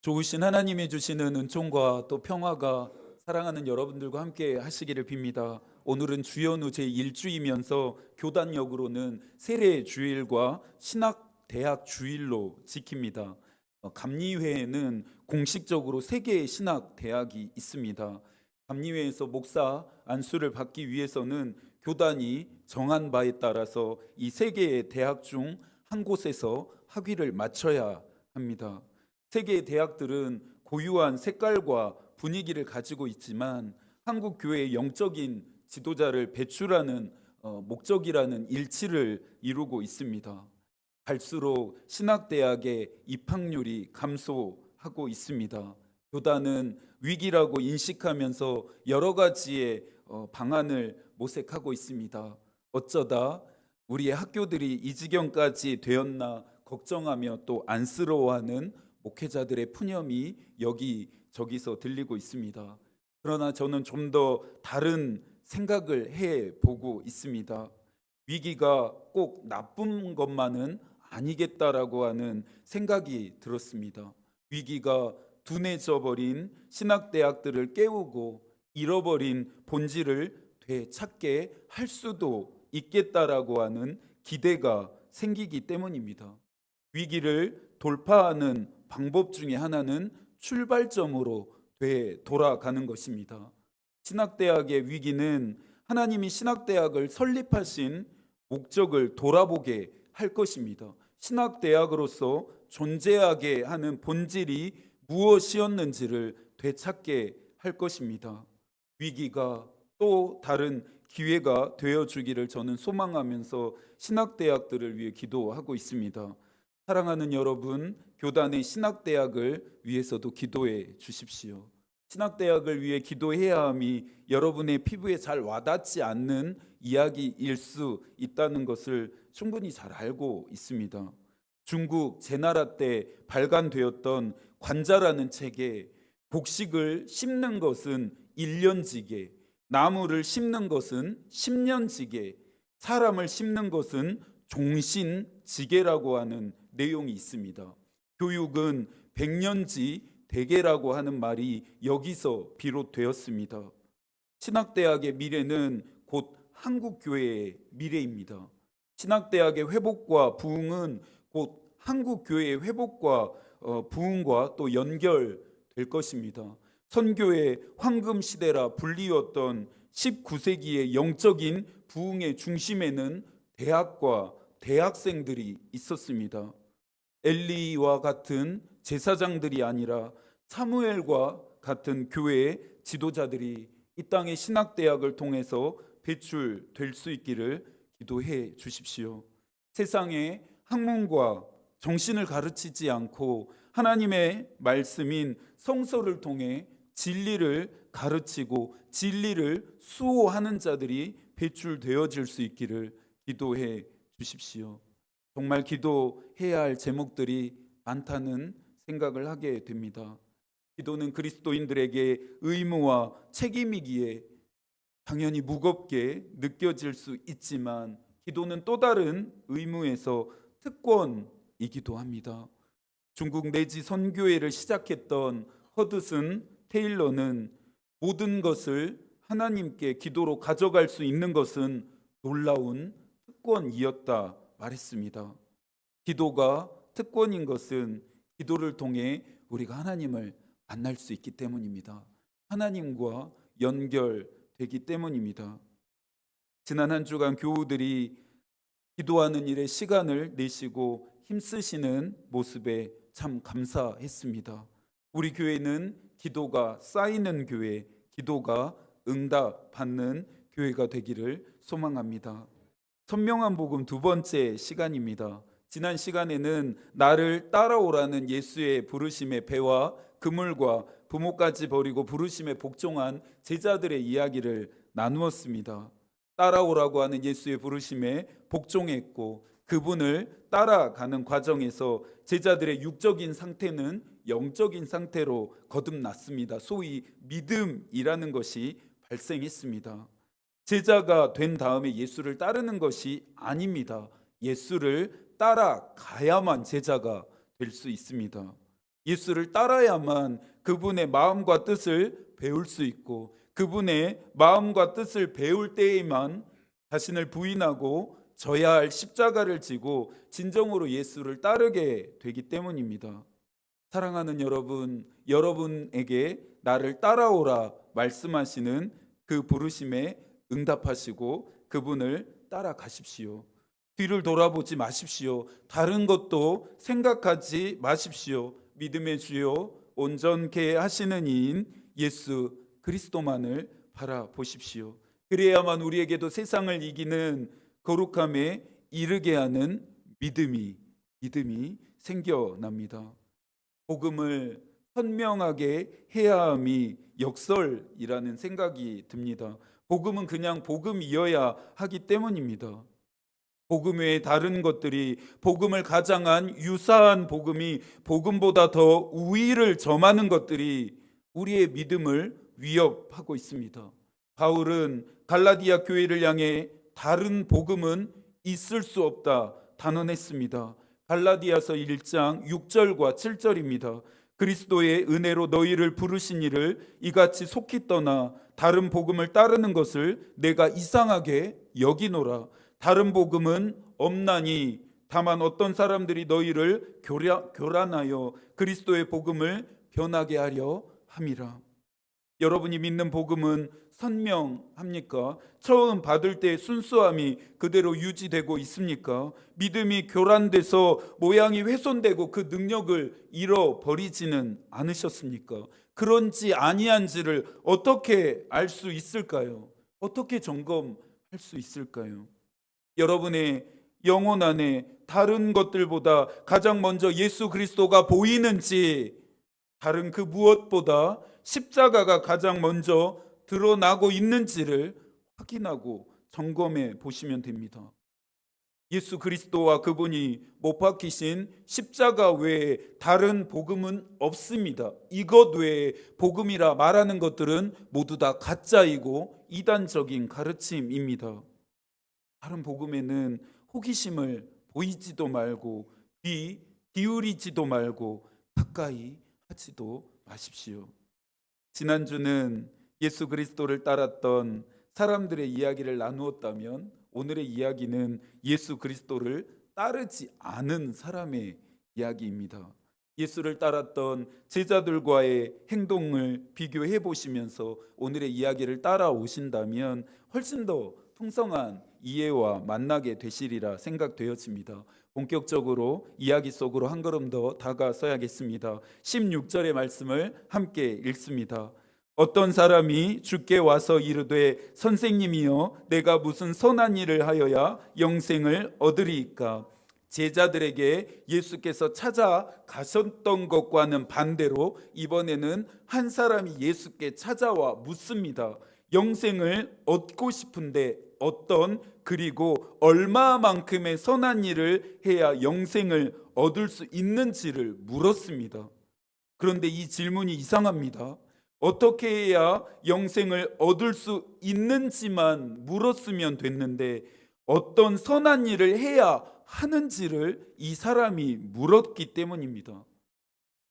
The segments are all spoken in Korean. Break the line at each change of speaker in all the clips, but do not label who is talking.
좋으신 하나님이 주시는 은총과 또 평화가 사랑하는 여러분들과 함께 하시기를 빕니다. 오늘은 주연후 제1주이면서 교단역으로는 세례 주일과 신학대학 주일로 지킵니다. 감리회에는 공식적으로 세 개의 신학대학이 있습니다. 감리회에서 목사 안수를 받기 위해서는 교단이 정한 바에 따라서 이 세 개의 대학 중 한 곳에서 학위를 마쳐야 합니다. 세계의 대학들은 고유한 색깔과 분위기를 가지고 있지만 한국 교회의 영적인 지도자를 배출하는 목적이라는 일치를 이루고 있습니다. 갈수록 신학대학의 입학률이 감소하고 있습니다. 교단은 위기라고 인식하면서 여러 가지의 방안을 모색하고 있습니다. 어쩌다 우리의 학교들이 이 지경까지 되었나 걱정하며 또 안쓰러워하는 목회자들의 푸념이 여기저기서 들리고 있습니다. 그러나 저는 좀 더 다른 생각을 해보고 있습니다. 위기가 꼭 나쁜 것만은 아니겠다라고 하는 생각이 들었습니다. 위기가 둔해져 버린 신학대학들을 깨우고 잃어버린 본질을 되찾게 할 수도 있겠다라고 하는 기대가 생기기 때문입니다. 위기를 돌파하는 방법 중에 하나는 출발점으로 돌아가는 것입니다. 신학대학의 위기는 하나님이 신학대학을 설립하신 목적을 돌아보게 할 것입니다. 신학대학으로서 존재하게 하는 본질이 무엇이었는지를 되찾게 할 것입니다. 위기가 또 다른 기회가 되어주기를 저는 소망하면서 신학대학들을 위해 기도하고 있습니다. 사랑하는 여러분, 교단의 신학대학을 위해서도 기도해 주십시오. 신학대학을 위해 기도해야 함이 여러분의 피부에 잘 와닿지 않는 이야기일 수 있다는 것을 충분히 잘 알고 있습니다. 중국 제나라 때 발간되었던 관자라는 책에 곡식을 심는 것은 1년지게, 나무를 심는 것은 10년지게, 사람을 심는 것은 종신지게라고 하는 내용이 있습니다. 교육은 100년지 대계라고 하는 말이 여기서 비롯되었습니다. 신학대학의 미래는 곧 한국교회의 미래입니다. 신학대학의 회복과 부흥은 곧 한국교회의 회복과 부흥과 또 연결될 것입니다. 선교의 황금시대라 불리웠던 19세기의 영적인 부흥의 중심에는 대학과 대학생들이 있었습니다. 엘리와 같은 제사장들이 아니라 사무엘과 같은 교회의 지도자들이 이 땅의 신학대학을 통해서 배출될 수 있기를 기도해 주십시오. 세상에 학문과 정신을 가르치지 않고 하나님의 말씀인 성서를 통해 진리를 가르치고 진리를 수호하는 자들이 배출되어질 수 있기를 기도해 주십시오. 정말 기도해야 할 제목들이 많다는 생각을 하게 됩니다. 기도는 그리스도인들에게 의무와 책임이기에 당연히 무겁게 느껴질 수 있지만 기도는 또 다른 의무에서 특권이기도 합니다. 중국 내지 선교회를 시작했던 허드슨 테일러는 모든 것을 하나님께 기도로 가져갈 수 있는 것은 놀라운 특권이었다 말했습니다. 기도가 특권인 것은 기도를 통해 우리가 하나님을 만날 수 있기 때문입니다. 하나님과 연결되기 때문입니다. 지난 한 주간 교우들이 기도하는 일에 시간을 내시고 힘쓰시는 모습에 참 감사했습니다. 우리 교회는 기도가 쌓이는 교회, 기도가 응답받는 교회가 되기를 소망합니다. 선명한 복음 두 번째 시간입니다. 지난 시간에는 나를 따라오라는 예수의 부르심의 배와 그물과 부모까지 버리고 부르심에 복종한 제자들의 이야기를 나누었습니다. 따라오라고 하는 예수의 부르심에 복종했고 그분을 따라가는 과정에서 제자들의 육적인 상태는 영적인 상태로 거듭났습니다. 소위 믿음이라는 것이 발생했습니다. 제자가 된 다음에 예수를 따르는 것이 아닙니다. 예수를 따라가야만 제자가 될 수 있습니다. 예수를 따라야만 그분의 마음과 뜻을 배울 수 있고, 그분의 마음과 뜻을 배울 때에만 자신을 부인하고 져야 할 십자가를 지고 진정으로 예수를 따르게 되기 때문입니다. 사랑하는 여러분, 여러분에게 나를 따라오라 말씀하시는 그 부르심에 응답하시고 그분을 따라가십시오. 뒤를 돌아보지 마십시오. 다른 것도 생각하지 마십시오. 믿음의 주요 온전케 하시는 이인 예수 그리스도만을 바라보십시오. 그래야만 우리에게도 세상을 이기는 거룩함에 이르게 하는 믿음이 생겨납니다. 복음을 선명하게 해야 함이 역설이라는 생각이 듭니다. 복음은 그냥 복음이어야 하기 때문입니다. 복음 외에 다른 것들이, 복음을 가장한 유사한 복음이 복음보다 더 우위를 점하는 것들이 우리의 믿음을 위협하고 있습니다. 바울은 갈라디아 교회를 향해 다른 복음은 있을 수 없다 단언했습니다. 갈라디아서 1장 6절과 7절입니다. 그리스도의 은혜로 너희를 부르신 이를 이같이 속히 떠나 다른 복음을 따르는 것을 내가 이상하게 여기노라. 다른 복음은 없나니 다만 어떤 사람들이 너희를 교란하여 그리스도의 복음을 변하게 하려 함이라. 여러분이 믿는 복음은 선명합니까? 처음 받을 때 순수함이 그대로 유지되고 있습니까? 믿음이 교란돼서 모양이 훼손되고 그 능력을 잃어버리지는 않으셨습니까? 그런지 아니한지를 어떻게 알 수 있을까요? 어떻게 점검할 수 있을까요? 여러분의 영혼 안에 다른 것들보다 가장 먼저 예수 그리스도가 보이는지, 다른 그 무엇보다 십자가가 가장 먼저 드러나고 있는지를 확인하고 점검해 보시면 됩니다. 예수 그리스도와 그분이 못 박히신 십자가 외에 다른 복음은 없습니다. 이것 외에 복음이라 말하는 것들은 모두 다 가짜이고 이단적인 가르침입니다. 다른 복음에는 호기심을 보이지도 말고 귀 기울이지도 말고 가까이 하지도 마십시오. 지난주는 예수 그리스도를 따랐던 사람들의 이야기를 나누었다면, 오늘의 이야기는 예수 그리스도를 따르지 않은 사람의 이야기입니다. 예수를 따랐던 제자들과의 행동을 비교해 보시면서 오늘의 이야기를 따라오신다면 훨씬 더 풍성한 이해와 만나게 되시리라 생각되어집니다. 본격적으로 이야기 속으로 한 걸음 더 다가서야겠습니다. 16절의 말씀을 함께 읽습니다. 어떤 사람이 주께 와서 이르되 선생님이여 내가 무슨 선한 일을 하여야 영생을 얻으리이까? 제자들에게 예수께서 찾아가셨던 것과는 반대로 이번에는 한 사람이 예수께 찾아와 묻습니다. 영생을 얻고 싶은데 어떤, 그리고 얼마만큼의 선한 일을 해야 영생을 얻을 수 있는지를 물었습니다. 그런데 이 질문이 이상합니다. 어떻게 해야 영생을 얻을 수 있는지만 물었으면 됐는데 어떤 선한 일을 해야 하는지를 이 사람이 물었기 때문입니다.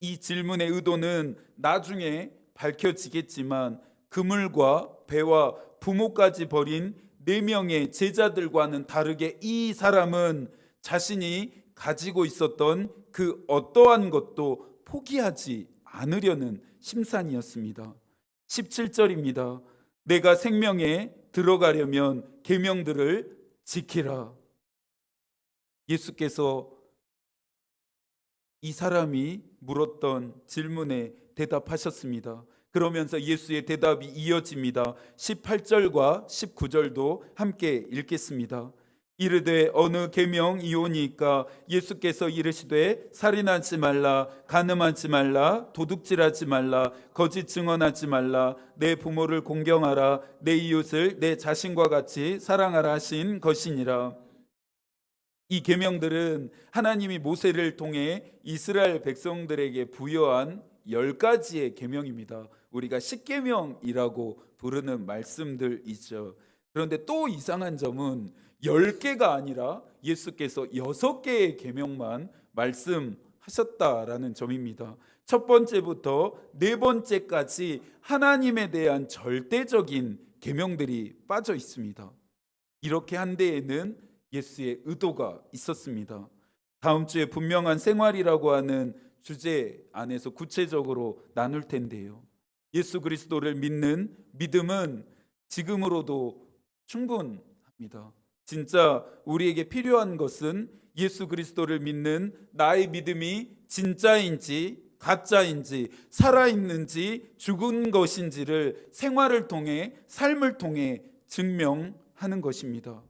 이 질문의 의도는 나중에 밝혀지겠지만 그물과 배와 부모까지 버린 4명의 제자들과는 다르게 이 사람은 자신이 가지고 있었던 그 어떠한 것도 포기하지 않으려는 심산이었습니다. 17절입니다. 내가 생명에 들어가려면 계명들을 지키라. 예수께서 이 사람이 물었던 질문에 대답하셨습니다. 그러면서 예수의 대답이 이어집니다. 18절과 19절도 함께 읽겠습니다. 이르되 어느 계명이오니까? 예수께서 이르시되 살인하지 말라, 간음하지 말라, 도둑질하지 말라, 거짓 증언하지 말라, 내 부모를 공경하라, 내 이웃을 내 자신과 같이 사랑하라 하신 것이니라. 이 계명들은 하나님이 모세를 통해 이스라엘 백성들에게 부여한 10가지의 계명입니다. 우리가 십계명이라고 부르는 말씀들이죠. 그런데 또 이상한 점은 10개가 아니라 예수께서 6개의 계명만 말씀하셨습니다. 하셨다라는 점입니다. 첫 번째부터 네 번째까지 하나님에 대한 절대적인 계명들이 빠져 있습니다. 이렇게 한 데에는 예수의 의도가 있었습니다. 다음 주에 분명한 생활이라고 하는 주제 안에서 구체적으로 나눌 텐데요. 예수 그리스도를 믿는 믿음은 지금으로도 충분합니다. 진짜 우리에게 필요한 것은 예수 그리스도를 믿는 나의 믿음이 진짜인지 가짜인지 살아있는지 죽은 것인지를 생활을 통해 삶을 통해 증명하는 것입니다.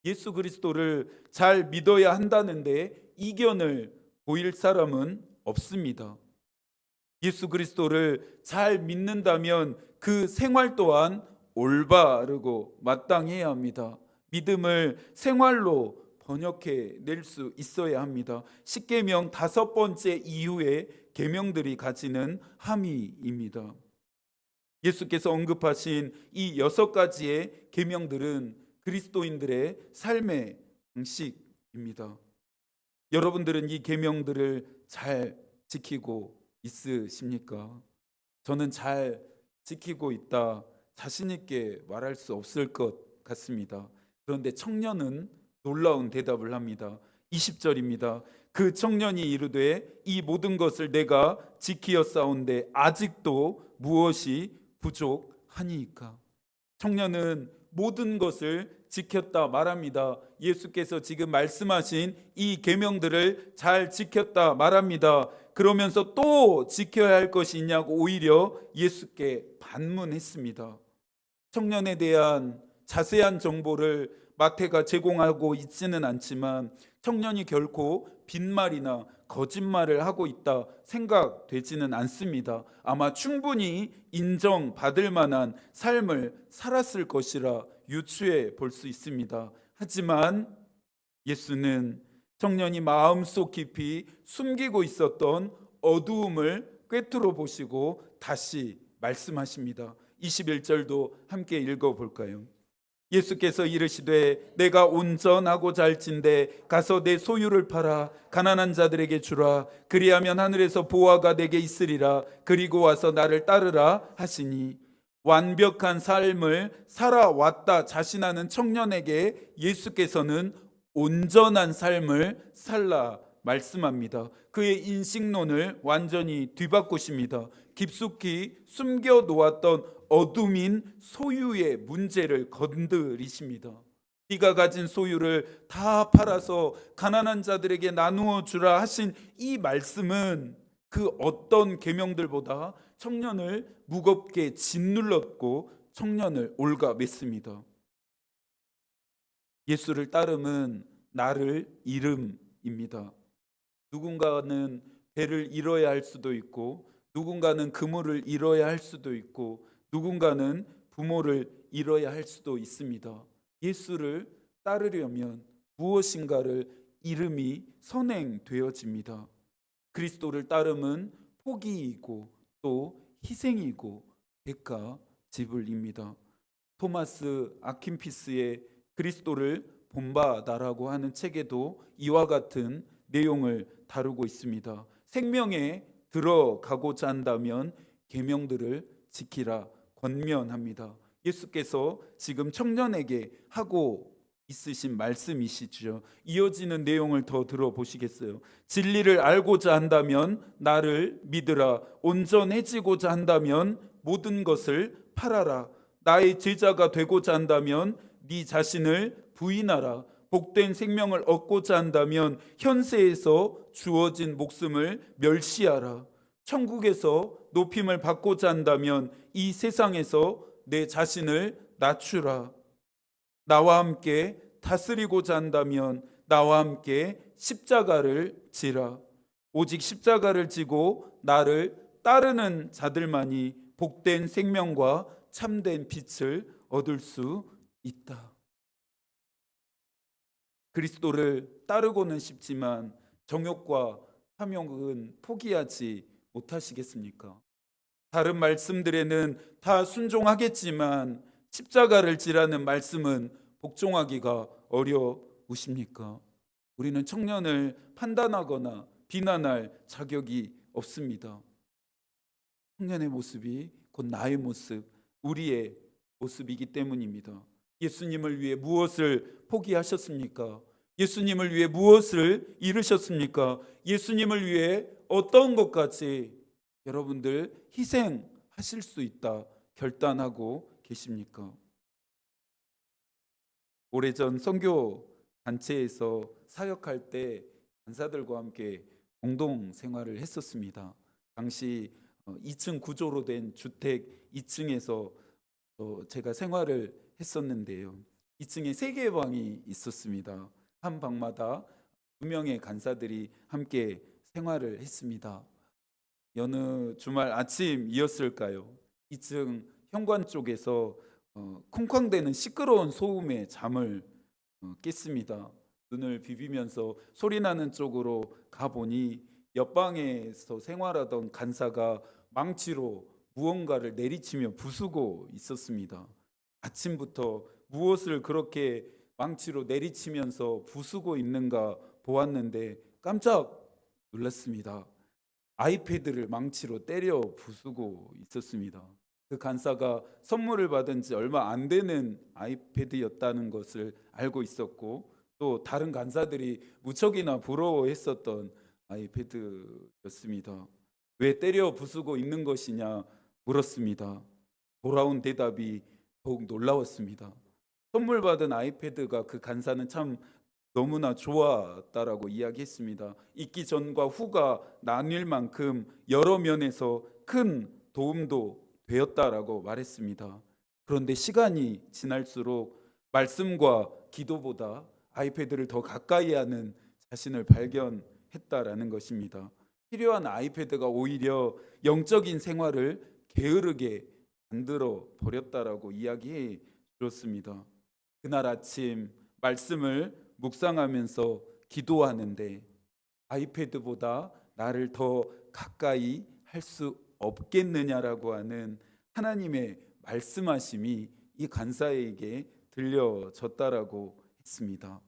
예수 그리스도를 잘 믿어야 한다는데 이견을 보일 사람은 없습니다. 예수 그리스도를 잘 믿는다면 그 생활 또한 올바르고 마땅해야 합니다. 믿음을 생활로 번역해 낼 수 있어야 합니다. 십계명 5번째 이후의 계명들이 가지는 함의입니다. 예수께서 언급하신 이 6가지의 계명들은 그리스도인들의 삶의 방식입니다. 여러분들은 이 계명들을 잘 지키고 있으십니까? 저는 잘 지키고 있다 자신 있게 말할 수 없을 것 같습니다. 그런데 청년은 놀라운 대답을 합니다. 20절입니다. 그 청년이 이르되 이 모든 것을 내가 지키었사온데 아직도 무엇이 부족하니이까. 청년은 모든 것을 지켰다 말합니다. 예수께서 지금 말씀하신 이 계명들을 잘 지켰다 말합니다. 그러면서 또 지켜야 할 것이 있냐고 오히려 예수께 반문했습니다. 청년에 대한 자세한 정보를 마태가 제공하고 있지는 않지만 청년이 결코 빈말이나 거짓말을 하고 있다 생각되지는 않습니다. 아마 충분히 인정받을 만한 삶을 살았을 것이라 유추해 볼 수 있습니다. 하지만 예수는 청년이 마음속 깊이 숨기고 있었던 어두움을 꿰뚫어 보시고 다시 말씀하십니다. 21절도 함께 읽어볼까요? 예수께서 이르시되 내가 온전하고 잘진대 가서 내 소유를 팔아 가난한 자들에게 주라. 그리하면 하늘에서 보화가 내게 있으리라. 그리고 와서 나를 따르라 하시니, 완벽한 삶을 살아왔다 자신하는 청년에게 예수께서는 온전한 삶을 살라 말씀합니다. 그의 인식론을 완전히 뒤바꾸십니다. 깊숙이 숨겨 놓았던 어둠인 소유의 문제를 건드리십니다. 네가 가진 소유를 다 팔아서 가난한 자들에게 나누어 주라 하신 이 말씀은 그 어떤 계명들보다 청년을 무겁게 짓눌렀고 청년을 올가맸습니다. 예수를 따름은 나를 잃음입니다. 누군가는 배를 잃어야 할 수도 있고, 누군가는 그물을 잃어야 할 수도 있고, 누군가는 부모를 잃어야 할 수도 있습니다. 예수를 따르려면 무엇인가를 잃음이 선행되어집니다. 그리스도를 따름은 포기이고 또 희생이고 대가 지불입니다. 토마스 아킨피스의 그리스도를 본받아라고 하는 책에도 이와 같은 내용을 다루고 있습니다. 생명에 들어가고자 한다면 계명들을 지키라 권면합니다. 예수께서 지금 청년에게 하고 있으신 말씀이시죠. 이어지는 내용을 더 들어보시겠어요? 진리를 알고자 한다면 나를 믿으라. 온전해지고자 한다면 모든 것을 팔아라. 나의 제자가 되고자 한다면 네 자신을 부인하라. 복된 생명을 얻고자 한다면 현세에서 주어진 목숨을 멸시하라. 천국에서 높임을 받고자 한다면 이 세상에서 내 자신을 낮추라. 나와 함께 다스리고자 한다면 나와 함께 십자가를 지라. 오직 십자가를 지고 나를 따르는 자들만이 복된 생명과 참된 빛을 얻을 수 있다. 그리스도를 따르고는 싶지만 정욕과 탐욕은 포기하지 못하시겠습니까? 다른 말씀들에는 다 순종하겠지만 십자가를 지라는 말씀은 복종하기가 어려우십니까? 우리는 청년을 판단하거나 비난할 자격이 없습니다. 청년의 모습이 곧 나의 모습, 우리의 모습이기 때문입니다. 예수님을 위해 무엇을 포기하셨습니까? 예수님을 위해 무엇을 잃으셨습니까? 예수님을 위해 어떤 것까지 여러분들 희생하실 수 있다 결단하고 계십니까? 오래전 선교 단체에서 사역할 때 간사들과 함께 공동 생활을 했었습니다. 당시 2층 구조로 된 주택 2층에서 제가 생활을 했었는데요. 2층에 3개의 방이 있었습니다. 한 방마다 2명의 간사들이 함께 생활을 했습니다. 여느 주말 아침이었을까요? 2층 현관 쪽에서 쿵쾅대는 시끄러운 소음에 잠을 깼습니다. 눈을 비비면서 소리나는 쪽으로 가보니 옆방에서 생활하던 간사가 망치로 무언가를 내리치며 부수고 있었습니다. 아침부터 무엇을 그렇게 망치로 내리치면서 부수고 있는가 보았는데 깜짝 놀랐습니다. 아이패드를 망치로 때려 부수고 있었습니다. 그 간사가 선물을 받은 지 얼마 안 되는 아이패드였다는 것을 알고 있었고, 또 다른 간사들이 무척이나 부러워했었던 아이패드였습니다. 왜 때려 부수고 있는 것이냐 물었습니다. 돌아온 대답이 더욱 놀라웠습니다. 선물 받은 아이패드가 그 간사는 참 너무나 좋았다라고 이야기했습니다. 있기 전과 후가 나뉠 만큼 여러 면에서 큰 도움도 되었다라고 말했습니다. 그런데 시간이 지날수록 말씀과 기도보다 아이패드를 더 가까이 하는 자신을 발견했다라는 것입니다. 필요한 아이패드가 오히려 영적인 생활을 게으르게 만들어 버렸다라고 이야기해 주었습니다. 그날 아침 말씀을 묵상하면서 기도하는데 아이패드보다 나를 더 가까이 할 수 없겠느냐라고 하는 하나님의 말씀하심이 이 간사에게 들려졌다라고 했습니다.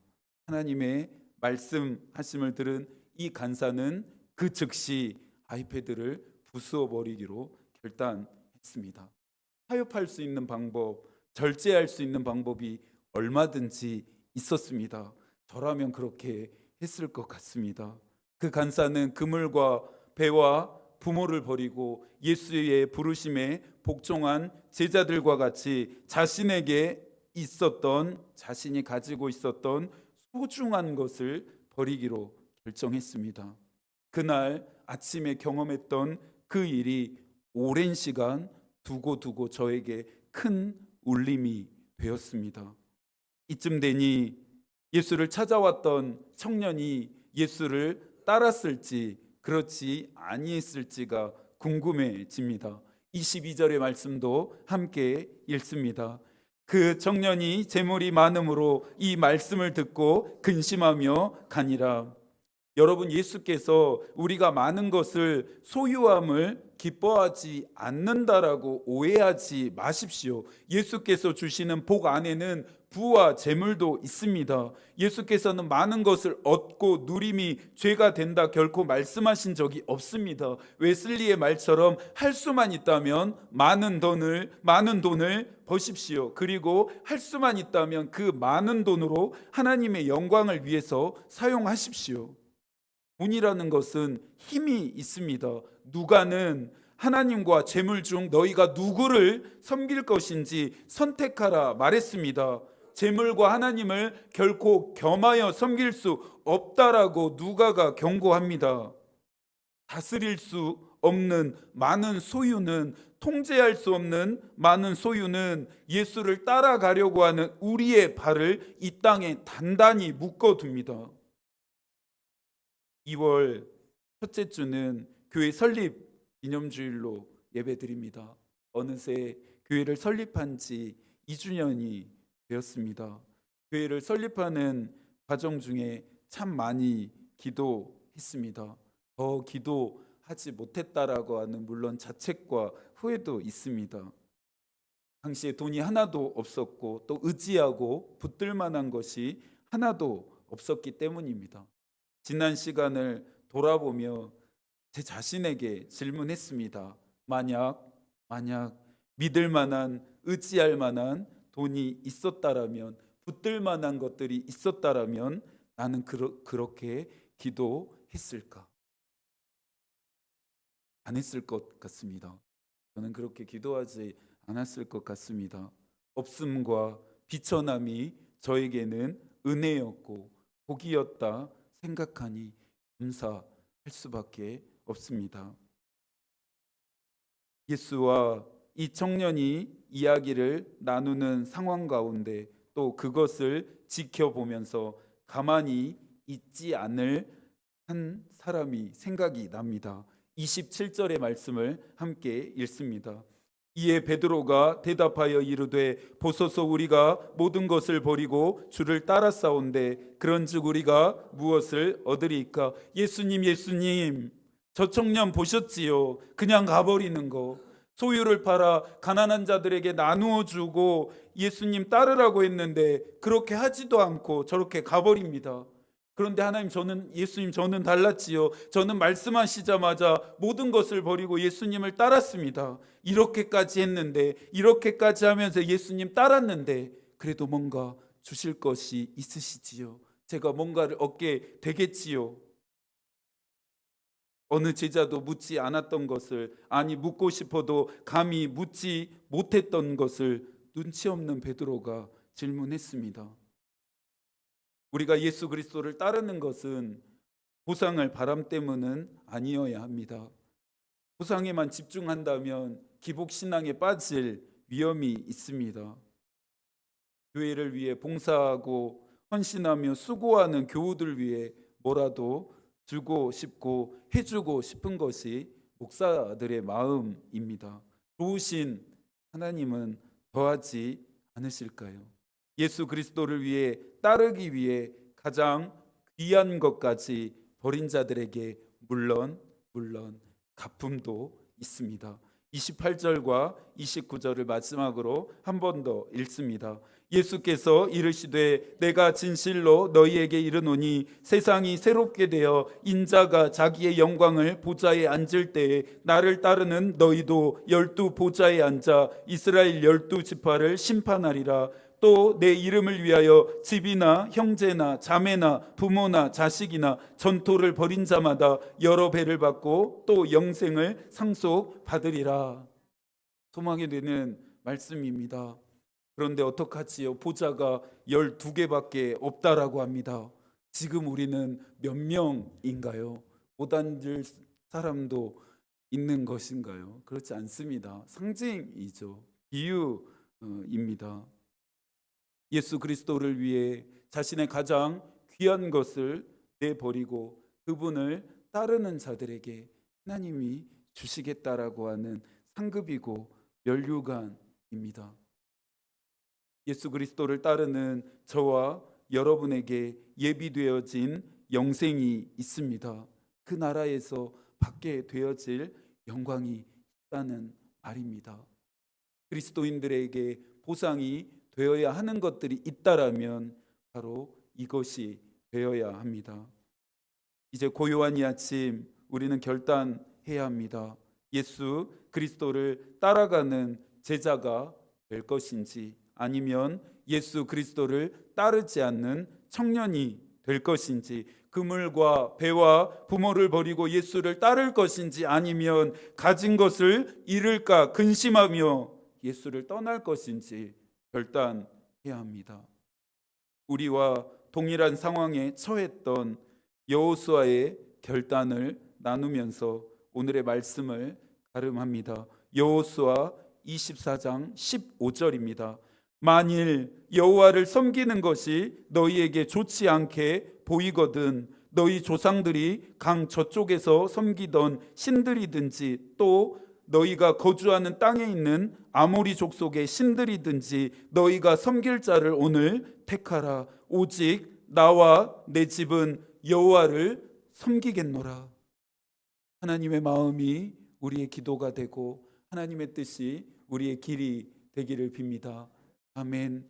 하나님의 말씀하심을 들은 이 간사는 그 즉시 아이패드를 부수어 버리기로 결단했습니다. 타협할 수 있는 방법, 절제할 수 있는 방법이 얼마든지 있었습니다. 저라면 그렇게 했을 것 같습니다. 그 간사는 그물과 배와 부모를 버리고 예수의 부르심에 복종한 제자들과 같이 자신에게 있었던, 자신이 가지고 있었던 소중한 것을 버리기로 결정했습니다. 그날 아침에 경험했던 그 일이 오랜 시간 두고 저에게 큰 울림이 되었습니다. 이쯤 되니 예수를 찾아왔던 청년이 예수를 따랐을지 그렇지 아니했을지가 궁금해집니다. 22절의 말씀도 함께 읽습니다. 그 청년이 재물이 많음으로 이 말씀을 듣고 근심하며 가니라. 여러분, 예수께서 우리가 많은 것을 소유함을 기뻐하지 않는다라고 오해하지 마십시오. 예수께서 주시는 복 안에는 부와 재물도 있습니다. 예수께서는 많은 것을 얻고 누림이 죄가 된다 결코 말씀하신 적이 없습니다. 웨슬리의 말처럼 할 수만 있다면 많은 돈을 버십시오. 그리고 할 수만 있다면 그 많은 돈으로 하나님의 영광을 위해서 사용하십시오. 돈이라는 것은 힘이 있습니다. 누가는 하나님과 재물 중 너희가 누구를 섬길 것인지 선택하라 말했습니다. 재물과 하나님을 결코 겸하여 섬길 수 없다라고 누가가 경고합니다. 다스릴 수 없는 많은 소유는, 통제할 수 없는 많은 소유는 예수를 따라가려고 하는 우리의 발을 이 땅에 단단히 묶어둡니다. 2월 첫째 주는 교회 설립 기념주일로 예배드립니다. 어느새 교회를 설립한 지 2주년이 되었습니다. 교회를 설립하는 과정 중에 참 많이 기도했습니다. 더 기도하지 못했다라고 하는 물론 자책과 후회도 있습니다. 당시에 돈이 하나도 없었고 또 의지하고 붙들 만한 것이 하나도 없었기 때문입니다. 지난 시간을 돌아보며 제 자신에게 질문했습니다. 만약 믿을 만한, 의지할 만한 돈이 있었다라면, 붙들 만한 것들이 있었다라면 나는 그렇게 기도했을까? 안 했을 것 같습니다. 저는 그렇게 기도하지 않았을 것 같습니다. 없음과 비천함이 저에게는 은혜였고 복이었다 생각하니 감사할 수밖에 없습니다. 예수와 이 청년이 이야기를 나누는 상황 가운데 또 그것을 지켜보면서 가만히 있지 않을 한 사람이 생각이 납니다. 27절의 말씀을 함께 읽습니다. 이에 베드로가 대답하여 이르되 보소서 우리가 모든 것을 버리고 주를 따라싸온데 그런즉 우리가 무엇을 얻으리이까? 예수님 저 청년 보셨지요? 그냥 가버리는 거, 소유를 팔아 가난한 자들에게 나누어 주고 예수님 따르라고 했는데 그렇게 하지도 않고 저렇게 가버립니다. 그런데 하나님, 예수님 저는 달랐지요. 저는 말씀하시자마자 모든 것을 버리고 예수님을 따랐습니다. 이렇게까지 했는데, 이렇게까지 하면서 예수님 따랐는데 그래도 뭔가 주실 것이 있으시지요. 제가 뭔가를 얻게 되겠지요. 어느 제자도 묻지 않았던 것을, 아니 묻고 싶어도 감히 묻지 못했던 것을 눈치 없는 베드로가 질문했습니다. 우리가 예수 그리스도를 따르는 것은 보상을 바람 때문은 아니어야 합니다. 보상에만 집중한다면 기복신앙에 빠질 위험이 있습니다. 교회를 위해 봉사하고 헌신하며 수고하는 교우들 위해 뭐라도 주고 싶고 해주고 싶은 것이 목사들의 마음입니다. 좋으신 하나님은 더하지 않으실까요? 예수 그리스도를 위해 따르기 위해 가장 귀한 것까지 버린 자들에게 물론 가품도 있습니다. 28절과 29절을 마지막으로 한 번 더 읽습니다. 예수께서 이르시되 내가 진실로 너희에게 이르노니 세상이 새롭게 되어 인자가 자기의 영광을 보좌에 앉을 때에 나를 따르는 너희도 12 보좌에 앉아 이스라엘 12 지파를 심판하리라. 또 내 이름을 위하여 집이나 형제나 자매나 부모나 자식이나 전토를 벌인 자마다 여러 배를 받고 또 영생을 상속받으리라. 소망이 되는 말씀입니다. 그런데 어떡하지요? 보좌가 12개밖에 없다라고 합니다. 지금 우리는 몇 명인가요? 못 앉을 사람도 있는 것인가요? 그렇지 않습니다. 상징이죠. 비유입니다. 예수 그리스도를 위해 자신의 가장 귀한 것을 내버리고 그분을 따르는 자들에게 하나님이 주시겠다라고 하는 상급이고 면류관입니다. 예수 그리스도를 따르는 저와 여러분에게 예비되어진 영생이 있습니다. 그 나라에서 받게 되어질 영광이 있다는 말입니다. 그리스도인들에게 보상이 되어야 하는 것들이 있다라면 바로 이것이 되어야 합니다. 이제 고요한 이 아침 우리는 결단해야 합니다. 예수 그리스도를 따라가는 제자가 될 것인지 아니면 예수 그리스도를 따르지 않는 청년이 될 것인지, 그물과 배와 부모를 버리고 예수를 따를 것인지 아니면 가진 것을 잃을까 근심하며 예수를 떠날 것인지 결단해야 합니다. 우리와 동일한 상황에 처했던 여호수아의 결단을 나누면서 오늘의 말씀을 가름합니다. 여호수아 24장 15절입니다. 만일 여호와를 섬기는 것이 너희에게 좋지 않게 보이거든 너희 조상들이 강 저쪽에서 섬기던 신들이든지 또 너희가 거주하는 땅에 있는 아모리 족속의 신들이든지 너희가 섬길 자를 오늘 택하라. 오직 나와 내 집은 여호와를 섬기겠노라. 하나님의 마음이 우리의 기도가 되고 하나님의 뜻이 우리의 길이 되기를 빕니다. 아멘.